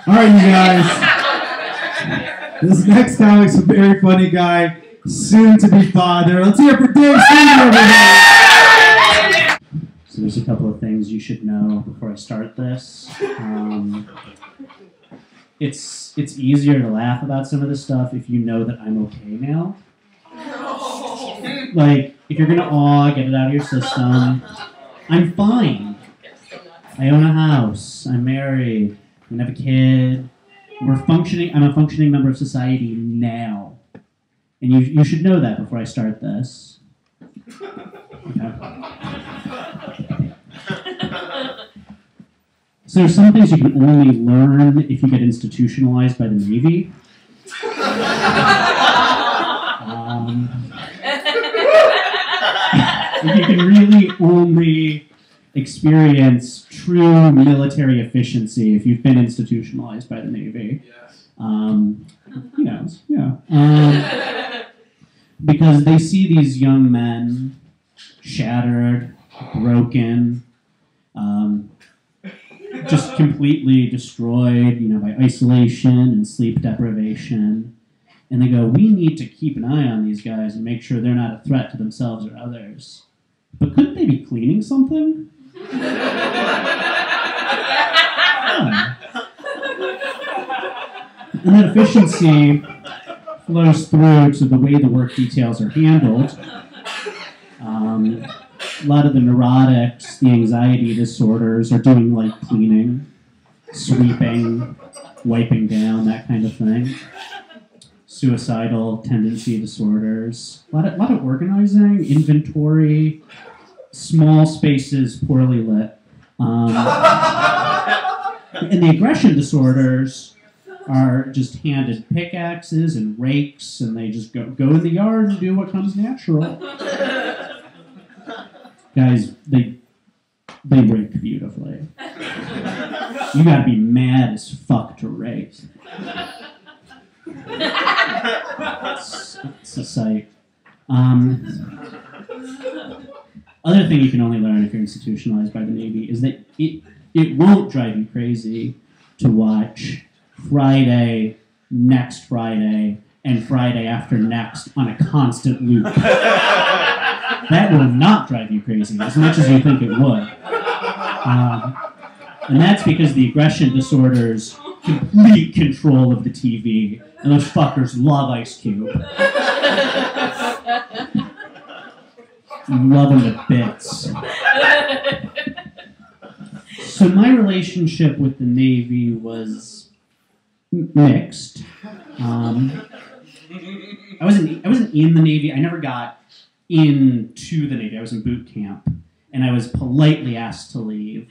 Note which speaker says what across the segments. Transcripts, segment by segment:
Speaker 1: All right, you guys. This next comic's a very funny guy, soon to be father. Let's hear it for Dave Sweeney over here.
Speaker 2: So there's a couple of things you should know before I start this. It's easier to laugh about some of this stuff if you know that I'm okay now. Like, if you're gonna get it out of your system. I'm fine. I own a house. I'm married. I have a kid. I'm a functioning member of society now. And you should know that before I start this. Okay. So there's some things you can only learn if you get institutionalized by the Navy. You can really only experience true military efficiency if you've been institutionalized by the Navy.
Speaker 3: Yes.
Speaker 2: He knows, yeah. Because they see these young men shattered, broken, just completely destroyed, by isolation and sleep deprivation. And they go, we need to keep an eye on these guys and make sure they're not a threat to themselves or others. But couldn't they be cleaning something? Yeah. And that efficiency flows through to the way the work details are handled. A lot of the neurotics, the anxiety disorders are doing light cleaning, sweeping, wiping down, that kind of thing. Suicidal tendency disorders, a lot of organizing, inventory, small spaces, poorly lit. And the aggression disorders are just handed pickaxes and rakes, and they just go in the yard and do what comes natural. Guys, they rake beautifully. You gotta be mad as fuck to rake. It's a sight. Other thing you can only learn if you're institutionalized by the Navy is that it won't drive you crazy to watch Friday, next Friday, and Friday after next on a constant loop. That will not drive you crazy as much as you think it would. And that's because the aggression disorders complete control of the TV, and those fuckers love Ice Cube. Love him to bits. So my relationship with the Navy was mixed. I wasn't in the Navy. I never got into the Navy. I was in boot camp, and I was politely asked to leave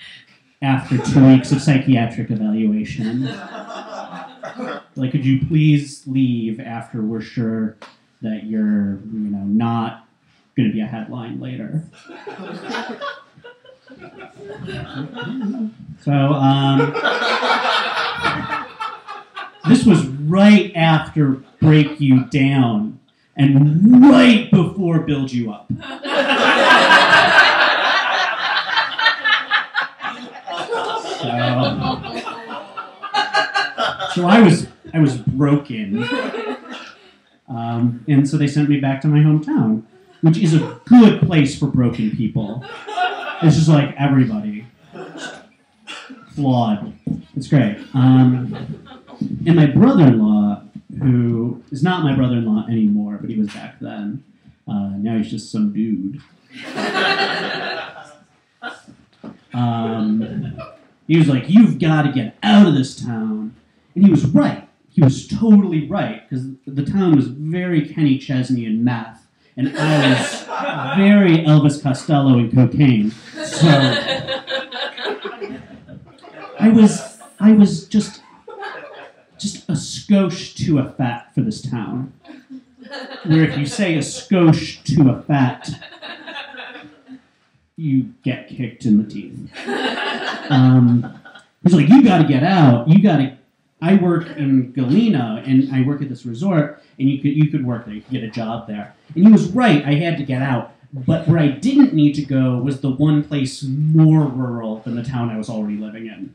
Speaker 2: after 2 weeks of psychiatric evaluation. Like, could you please leave after we're sure that you're, not going to be a headline later? So, this was right after Break You Down and right before Build You Up. So I was broken, and so they sent me back to my hometown, which is a good place for broken people. It's just like everybody, flawed. It's great. And my brother-in-law, who is not my brother-in-law anymore, but he was back then. Now he's just some dude. He was like, you've got to get out of this town. And he was right. He was totally right, because the town was very Kenny Chesney and meth, and I was very Elvis Costello and cocaine. So I was just a skosh to a fat for this town. Where if you say a skosh to a fat, you get kicked in the teeth. He's like, you got to get out. I work in Galena, and I work at this resort, and you could work there. You could get a job there. And he was right. I had to get out. But where I didn't need to go was the one place more rural than the town I was already living in.